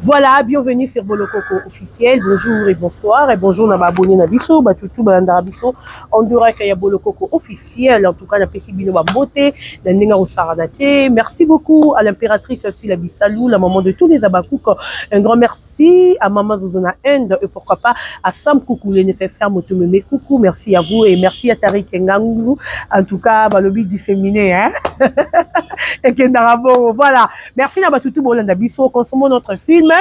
Voilà, bienvenue sur Bolokoko officiel. Bonjour et bonsoir. Et bonjour à abonné Nabiso, Batutu, Bandarabiso. On dirait qu'il y a Bolokoko officiel. En tout cas, la petite bino beauté, la Nenga Saradate. Merci beaucoup à l'impératrice aussi, la Bissalou, la maman de tous les Abakouk. Un grand merci à Maman Zozona End et pourquoi pas à Sam Koukou, les nécessaires Motomeme Koukou. Merci à vous et merci à Tariq Ngangou. En tout cas, Balobi disséminé, hein. Et Kendarabo, voilà. Merci à Batutu Bolandabiso. Consommons notre film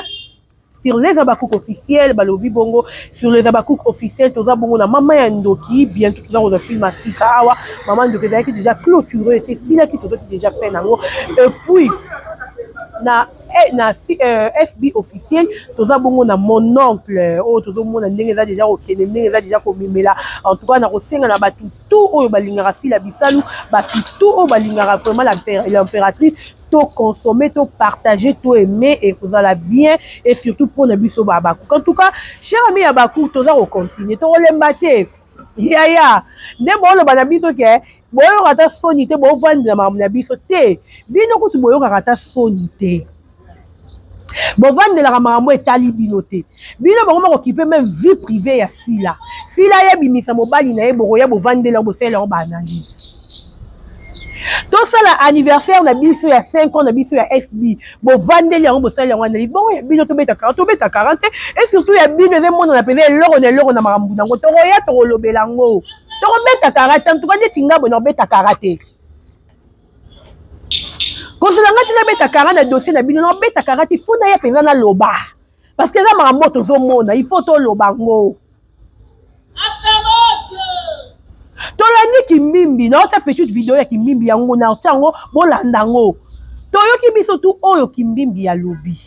sur les Abakouk officiels, Balobi Bongo, sur les Abakouk officiels, tout ça, Bongo, na Maman Yandoki, bien tout ça, on a film à Sikawa, Maman Yandoki, qui est déjà clôturé, c'est Sila qui est déjà fait, et puis, na SB officiel, tout ça, Bongo, na mon oncle, oh, tout ça, mon oncle, déjà, ok, déjà, komimela, en tout cas, na Rosenga, na Batu, tout, oh, Balingarasi, la Bissalou, Batu, tout, oh, Balingara, vraiment, l'impératrice, tout consommer, tout partager, tout aimer et vous allez bien et surtout pour ne biso Babakou. En tout cas, cher ami Babakou, tout ça on continue, tout on l'embâter. Ya, ne bon le banabiso ke, bon rata sonité, bon vendre la manabiso te. Bino ko tu boyo rata sonité. Bon vendre la maman et talibinoté. Bino bon occuper même vie privée ya sila. Sila ya bimisa mobali na ye boya bo vendre la bo faire leur analyse. Tout ça l'anniversaire na biso ya 5 ans na biso ya SB bo vandeli yango bo sala yango na bon ya bino to beta 40 et surtout ya bino ze mona na peze loro na makambu nango to ya to lobelango to beta 40 en tout cas netinga bo na beta 40 ko so ngati na beta 40 na dossier na bino na beta 40 il faut na ya peza na loba parce que za makambu to zo mona il faut to lobango tolandi kimbimbi na ota petite vidéo ya kimbimbi yango na otango bolandango toyoki biso tu oyo kimbimbi ya lobi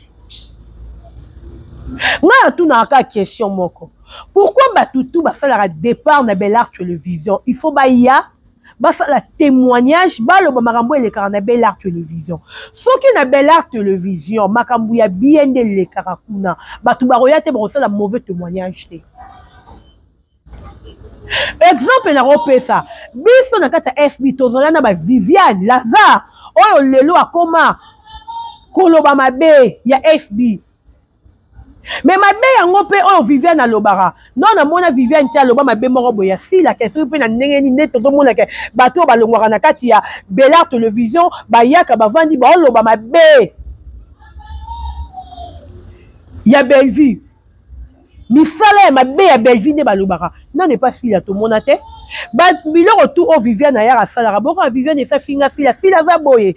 nga tuna ka question moko pourquoi batutu basalaka départ na Bel Art Télévision il faut baya basala témoignage baloba makambo elekaka na Bel Art Télévision soki na Bel Art Télévision makambo ya bien nde elekaka kuna batu baroya te bakosala mauvais témoignage te. Exemple na repesa biso na kata SB tozola na ba Viviane Lazare oyo lelo akoma koloba mabe ya SB mais mabe yango pe oyo Viviane alobara non na mona Viviane ti aloba mabe moko boya sila question pe na ndenge ni nde tozomona ke bato balongwaka na kati ya Bel Art Télévision bayaka bavandi baoloba mabe ya Bellevue misala ya mabe ya Bellevue nde balobaka non n'est pas sila tomona te biloko tu o Viviane ayaka asalaka boko ya Viviane esa finga fila za boye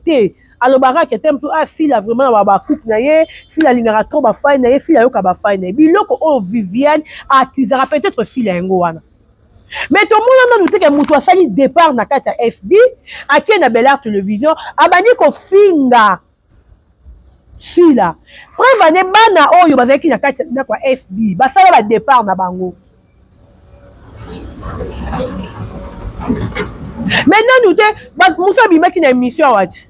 te alobaka ke tem tu sila vraiment na bakoupe na ye sila alingaka trop bafai na ye sila ayoka bafai na ye biloko oyo Viviane accusera peut-être sila yango wana mais tomona nanu teke moto asali départ na kati ya SB ake na Bel Art Télévision abandi kofinga sila preuve ne bana oyo bazalaki na kati na kwa SB basala ba départ na bango maintenant nous te muso bimaki na émission wati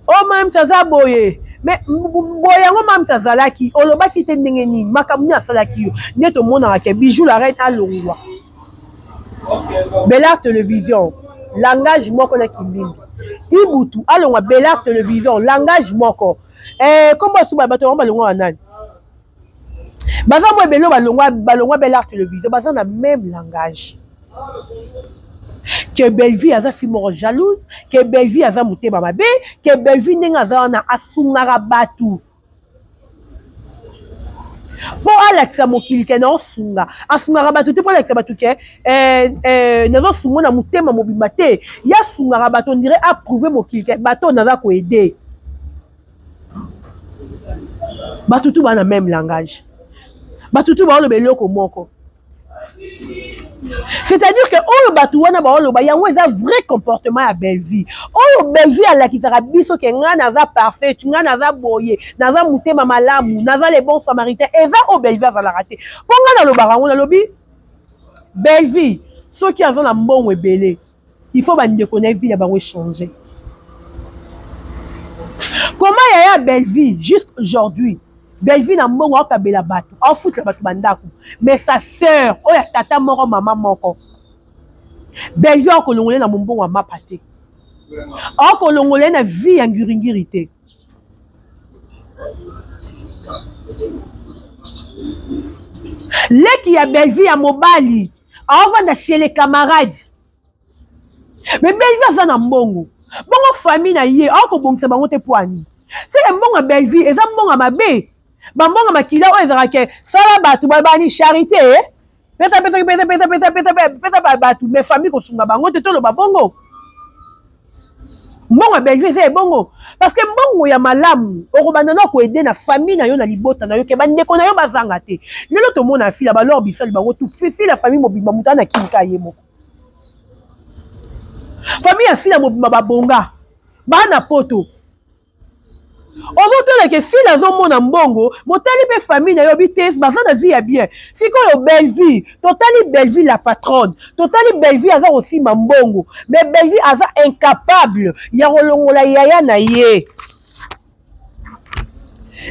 oh mam saza boye mais boye ngo mam sazalaki olobaki te ndenge nini makamuni asalaki yo nde tomona ke Bijou la reine alongwa Bel Art Télévision langage moko na kimbimbi ibutu alongwa Bel Art Télévision langage moko comment souba bato balongwa nani baza mo belo balongwa Bel Art Télévision baza na même langage que Bellevue aza fimoro jalouse que Bellevue aza muteba mabe que Bellevue ndenge aza na asungaka batu po alakisa mokili ke na osunga asungaka batu te po alakisa batu ke nazo sungo na mutema mobimba te ya sungaka batu on dirait approuver mokili ke bato naza koede batutu bana même langage batutu baoloba eloko moko c'est-à-dire que oyo batu wana baoloba yango eza vrai comportement ya Bellevue oyo Bellevue alakisaka biso ke nga naza parfait nga naza boye naza mutema malamu naza les bons samaritains eza oyo Bellevue azalaka te mpo nga nalobaka yango nalobi Bellevue soki aza na mbongo ebele il faut bandeko na vie ya bango échanger comment yaya Bellevue juste aujourd'hui Bellevue na mbongo akabela bato afuta bato bandako mais sa sœur oya tata moko mama moko Bellevue akolongole na mbongo ya mapate akolongole na vie ya ngiringiri te Leki ya Belleville à Mobali, avant de chez les camarades. Mais Belleville a un mbongo. Bongo famille na yé, ako bon se bango te poani. C'est un bon à Belleville, et un bon à ma bé. Bambonga makila o ezarake, sala batu babani charité. Peta batu, mes familles ko sunga bango te tolo babongo. Mbongo Belleville c'est bongo. Parce que mbongo ya malamu, okobanda na ko aider na famille na yo na libota na yo ke bandeko na yo bazanga te. Lelo to mona fila ba lor bisali bango tout fifi la famille mobimba mutana kinka yemo. Famille ya fila mobimba babonga. Bana poto. Aujourd'hui que si la zone mona mbongo, motali pe famille na yo bites baza na vie ya bien. Si ko yo Belleville, totali Belleville la patronne, totali Belleville aza aussi mbongo, mais Belleville aza incapable ya kolongola yaya na ye.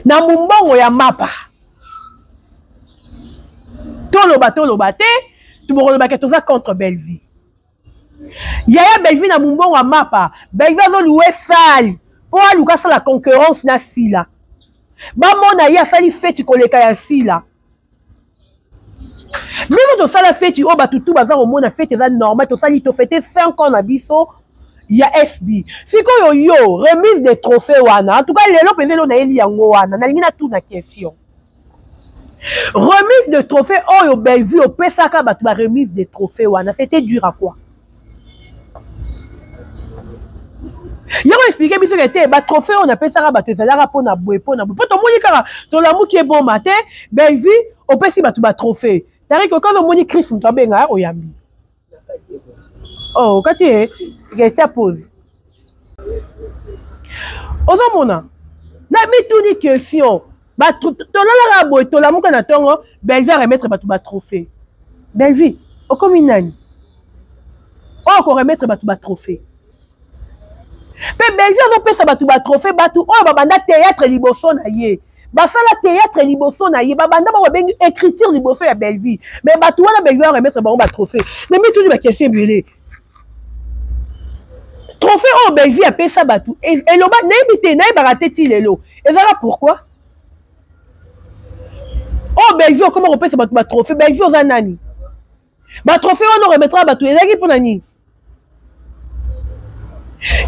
Na mbongo ya mapa. Toloba te, tubokoloba ke toza contre Belleville. Yaya Belleville na mbongo ya mapa, Belleville azo louer salle. Pour aluka sa la concurrence na sila. Ba mona ya sali feti koleka ya sila. Même to sala feti o batutu baza o mona feti za normal to sali to fêter 5 ans na biso ya SB. Siko yo remise des trophées wana. En tout cas lelo pezelo na eli yango wana. Na lingi na tout na question. Remise de trophées oyo Belleville o pesaka batu ba remise des trophées wana. C'était dur à quoi? Yo expliquer biso que te ba trophée on appelle ça ba tezalara pona boe pona boe. Poto moni kaka to lamu qui est bon matin, Belleville on peut si ba trophée. Tari que quand on moni Chris on tabenga oyambi. Oh, quand tu es, je pose. Ozo mona. Na mi tout ni question. Ba to la boe to lamu kana tongo, Belleville remettre ba trophée. Belleville, o comme nani. O ko remettre ba trophée. Pe Belleville on peut ça batu ba trophée batu o babanda théâtre liboso na ye. Ba sala théâtre liboso na ye babanda ba bengi écriture liboso ya Belleville. Mais batu wana Belleville remettre ba trophée. Mais mi tout ba question belé. Trophée o Belleville appelle ça batu. Et loba n'imité na ba raté ti lelo. Et ça pourquoi? Oh Belleville comment on peut ça batu ba trophée Belleville oza nani? Ba trophée on remettra batu ezaki pour nani?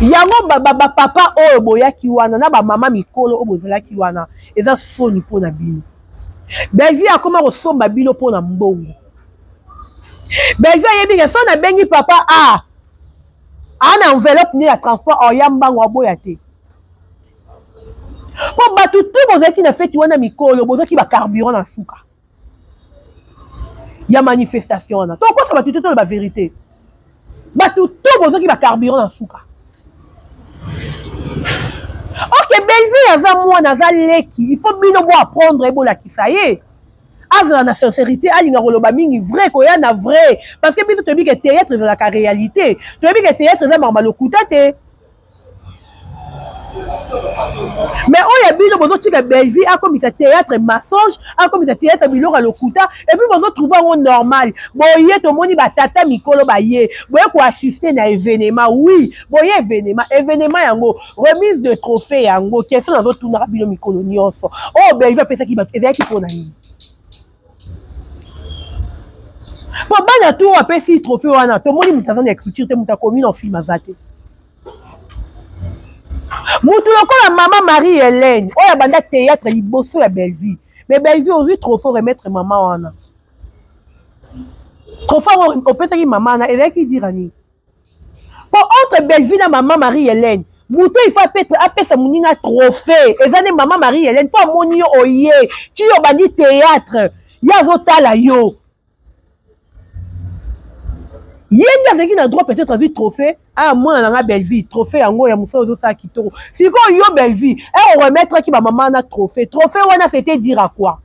Yango papa oyo boyaki wana na ba mama mikolo oyo bozalaki wana eza soni pona bino. Belleville akoma kosomba bino pona mbongo. Belleville yebi ke so na bengi papa ana enveloppe ni ya transport oyambango aboya te. Po batu tu bozalaki na feti wana mikolo bozalaki ba carburant na suka. Ya manifestation wana. To kosa batu te ba vérité. Batu tu bozalaki ba carburant na suka. Ok, Belleville aza mwana aza leki, il faut bino bo apprendre ebo la kisaye. Aza na sincérité, alinga koloba mingi vrai koya na vrai parce que biso tobi ke théâtre eza la réalité. Tobi ke théâtre eza mama lokuta te. Mais oya bino bozo tika Belleville a comme ça théâtre massage, a comme ça théâtre bilora lokuta et puis bozo trouver on normal. Boye to moni ba tata mikolo ba ye, boye ko assister na événement oui, boye événement yango, remise de trophée yango, question na zo tuna bilo mikolo nyonso. Oh Belleville pesa ki ba ezaki pona ni. Po bana tu apesi trophée wana, to moni mutazana écriture te mutakomi na film azate. Moutou lokola maman Marie-Hélène, oya banda théâtre liboso ya Belleville. Mais Belleville aussi trop fort remettre maman wana. Trop fort on peut dire maman na et qui dire ni. Pour entre Belleville na maman Marie-Hélène, moutou il faut appeler sa moninga trophée. Et ça maman Marie-Hélène pas moni oye, tu yo bandi théâtre. Ya zotala yo. Yenga zeki na droit peut-être à vie trophée moi na Belleville trophée yango ya muso zo sa kitoko siko yo Belleville on remettre ki ba maman na trophée wana c'était dire à quoi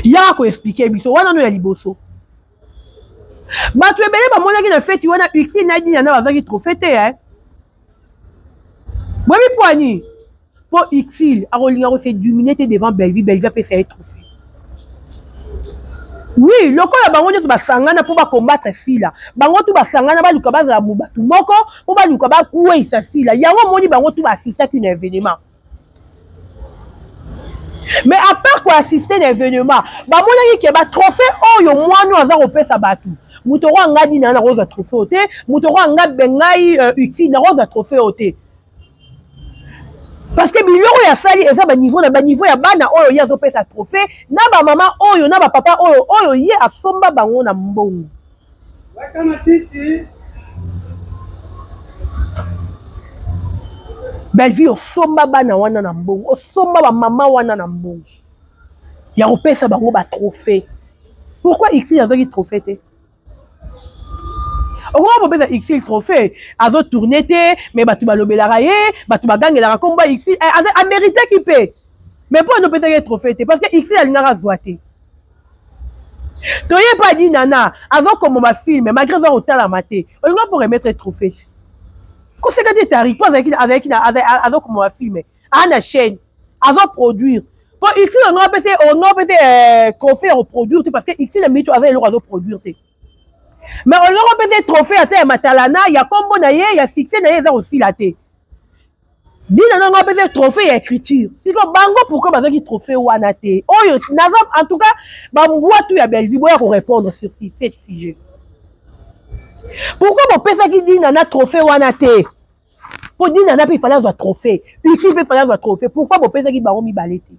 ya ko expliquer biso wana no ya liboso ba tu ebele ba mona ki na fête wana uxi na dina na bazaki trophée te bobi poani po uxil a rolinga ko c'est dominé devant Belleville peut ça être trophée. Oui, lokola bango nyoso basangana po ba combattre sila. Bango tu basangana ba luka baza mubatu moko, po ba luka ba kuisa sila. Yango moni bango tu assista qu'un événement. Mais à part quoi assister l'événement, bah mon qui ba trophée oh yo moi nous aza opé sa batu. Mutoro ngadi na rose trophée oté, mutoro ngad bengai utile na rose trophée oté. Parce que biloko ya sali eza ba niveau ya bana oyo ya zo pesa trophée, na ba maman oyo na ba papa oyo ye asomba bango na mbongo. Wakama titi. Belle-vie osomba bana wana na mbongo, osomba ba mama wana na mbongo. Ya opesa bango ba trophée. Pourquoi ici ya zoki trophée te? On va pas ici trophée, azo tourner te, mais batu balobelaka ye, batu bagangelaka komba ici, a mérité qui paie. Mais pour nous peut-être trophée te parce que ici a lingara zoate. Toye pas dit nana, azo comme ma film, malgré ça autant la maté. On va pour remettre trophée. Conséquence des tarifs, pas avec azo comme ma film, à la chaîne, azo produire. Pour ici on a peut-être trophée à produire parce que ici le mythe azo produire. Mais on aura peut-être trophée à terre matalana, il y a combo naïe, il y a succès naïe aussi la thé. Dis non on a peut-être trophée et écriture. Si comme bango pourquoi parce qu'il trophée ou anaté. Oh yo en tout cas, bamboua tout ya belle vie pour répondre sur cette sujet. Pourquoi mon pesa qui dit nana trophée ou anaté? Pour dire nana il fallait avoir trophée. Puis il fallait avoir trophée. Pourquoi mon pesa qui baron mi balete?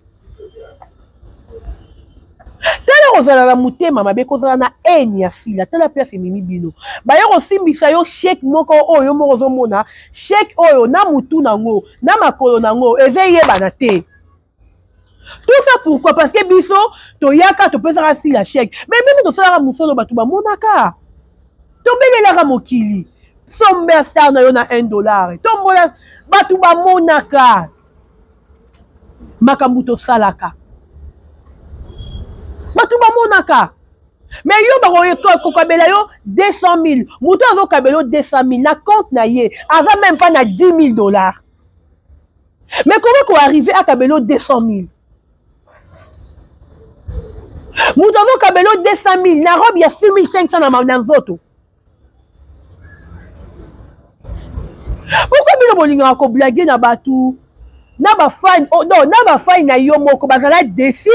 Tala ozala na mutema mabe kozala na haine ya fila tala place mimi bino ba yo simbisa yo chèque moko oyo moko zomona chèque oyo na mutu nango na makolo nango ezeye bana te. Tout ça pourquoi? Parce que biso toyaka to pesa si la chèque mais biso to sala musolo batu ba monaka to belela mokili sombe star na yo na $1 to mona batu ba monaka makambuto salaka batu ba monaka mais yo ba ko kabela yo 200 000 muto azo kabelo 200 000 na compte na ye avant même pas na $10 000 mais comment ko arriver à kabelo 200 000 muto azo kabelo 200 000 na robe ya 6500 na nzoto. Pourquoi bino bolinga ko blaguer na batu na ba fan oh non na ba fan na yo moko bazala défi.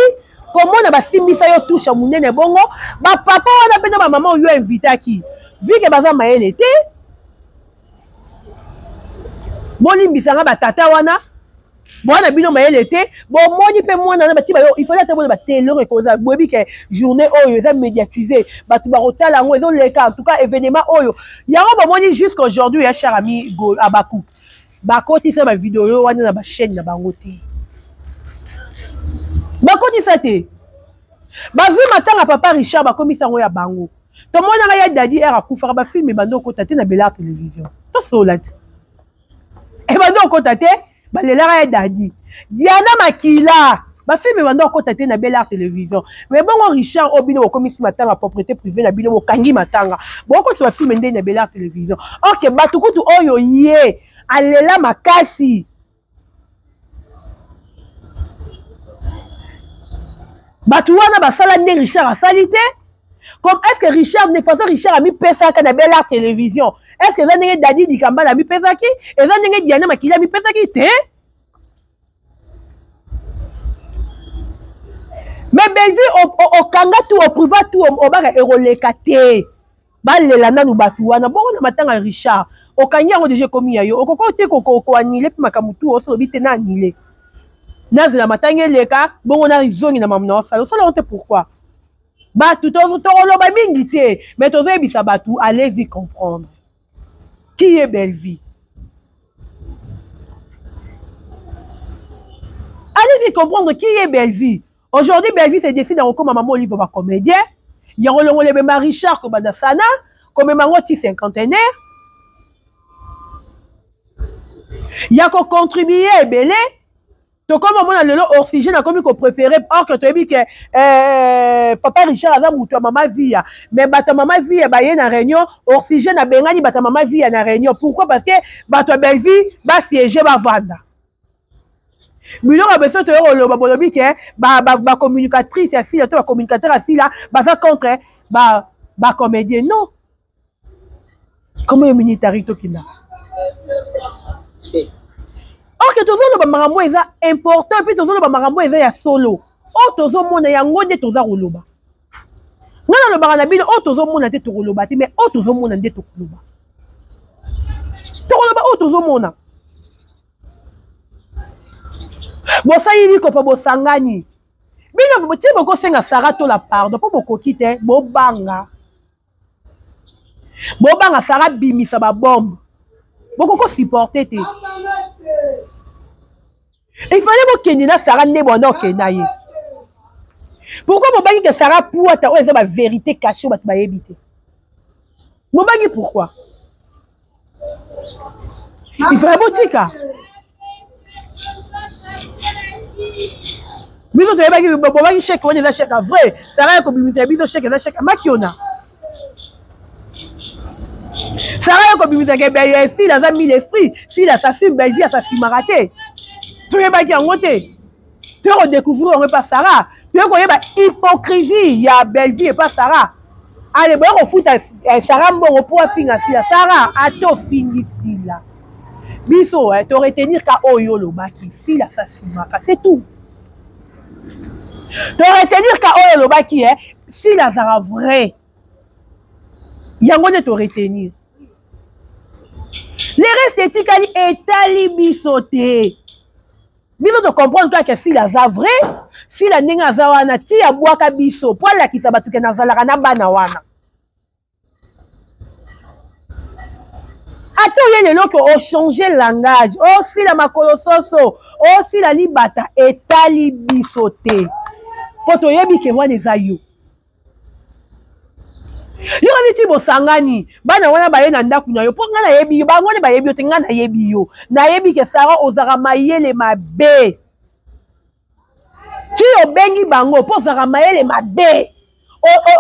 Comment on a simbisa yo touche munene bongo ba papa wana pe na ba maman yo invité ki vu que baza mayele te bolimbisa nga ba tata wana bona bino mayele te bon moni pe mwana na bati ba yo il fallait attendre ba télé rekoza bobi ke journée oyo za médiatiser batu ba rotala ngo ezo leka en tout cas événement oyo yango ba moni jusqu'aujourd'hui ya cher ami Gol Abakou ba koti sa ba vidéo wana na ba chaîne na bango te. Bakoni sate bazwi matanga papa Richard bakomisa ngo ya bango to mona ya dadi era kufara ba film bando ko tate na Bela télévision to solat e bando ko tate ba lela ya dadi Diana Makila ba film bando ko tate na Bela télévision mais bongo Richard obino bakomisi matanga propriété privée na bino bokangi matanga boko so ba film ndé na Bela télévision OK batukutu oyo ye alela makasi. Batouana basala ne Richard a salité. Comme est-ce que Richard ne façon Richard a mis pesa ka na Bela télévision? Est-ce que ça n'est Dadi Dikamba a mis pesa ki? Et ça n'est Diana Makila a mis pesa ki te? Mais Belvi au kanga tout au privat tout au bas eroleka te. Ba lela nanu batouana bon na matanga Richard. Au kanya on déjà commis yo. Au kokote ko anile puis makamutu o so bite na anile. Nazi na matanga leka bon on a zongi na mamna ça on te pourquoi ba tout lo ba mingi te mais to ebisa batu allez-y comprendre qui est Belle-Vie. Allez-y comprendre qui est Belle-Vie. Aujourd'hui Belle-Vie c'est décidé dans comme maman Olive va comédien il y a rolongo le ba Richard ko banda sana comme mangoti cinquantenaire il y a ko contribuer belé. Donc, comme on a le oxygène, comme qu'on préférait, or que tu as dit que papa Richard a dit que maman vie. Mais ta maman vie est na réunion, oxygène a bengani, ta maman vie na réunion. Pourquoi? Parce que ta belle vie va siéger, va vendre. Mais on a besoin de le que ba communicatrice, la communicateur, là, ça contre, ba comédien. Non. Comment est militaire qui n'a? or que tozoloba makambo eza important puis tozoloba makambo eza ya solo o tozomona yango nde toza koloba nga nalobaka na bino o tozomona te tokoloba te mais o tozomona nde tokoloba o tozomona bosali likopa bosangani bino ti bokosenga Sara to la pardon mpo bokoki te bobanga Sara bimisa babombe bokoko supporter te il fallait bokende na Sara nde bona okenda ye pourquoi bobangi ke Sara puata oyo eza bavérité caché oyo bato bayebi te bobangi pourquoi il fallait botika biso toyebaki bobangi chèque wana eza chèque vrai Sara ya kobimisa biso chèque eza chèque makiona Sara ya kobimisaka be style aza mille esprit style asasume belvi asasumaka te toyebaki yango te toyo kodécouvrir yango epa Sara toyo koyeba hypocrisie ya belvi epa Sara ale boya kofuta Sara mbongo mpo afinga sila Sara ate ofingi sila biso toretenir ka oyo olobaki sila asasumaka c'est tout toretenir ka oyo olobaki sila azala vrai yango nde toretenir le reste etikali etali biso te biso tocomprendre kaka sila aza vrai sila ndenge aza wana ti abwaka biso mpo alakisa bato ke nazalaka na bana wana ata oye lelo ke ochange langage osila makolo soso osila libata etali biso te mpo toyebi ke wana eza yo yoka niti bosangani bana wana baye na ndako na yo mpo nga nayebi yo bango wana bayebi yo te nga nayebi yo nayebi ke Sara ozaka mayele mabe ti obengi bango mpo ozaka mayele mabe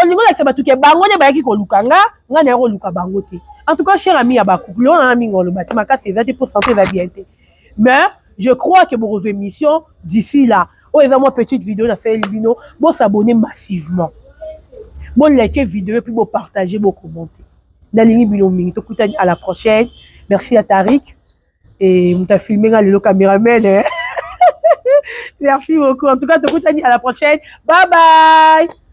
olingo lakisa bato ke bango nde bayaki koluka nga naye koluka bango te en tout cas cher ami ya bakouple ona na mingi oloba te makasi eza te mpo santé eza bien te mais je crois que bokozwa émission d'ici là oyo eza mwa petite vidéo nasaleli bino bosabone massivement bon like vidéo puis bon partager bon commenter nalingi bino mingi tokutani à la prochaine merci à Tariq et on t'a filmé le caméraman merci beaucoup en tout cas tokutani à la prochaine bye bye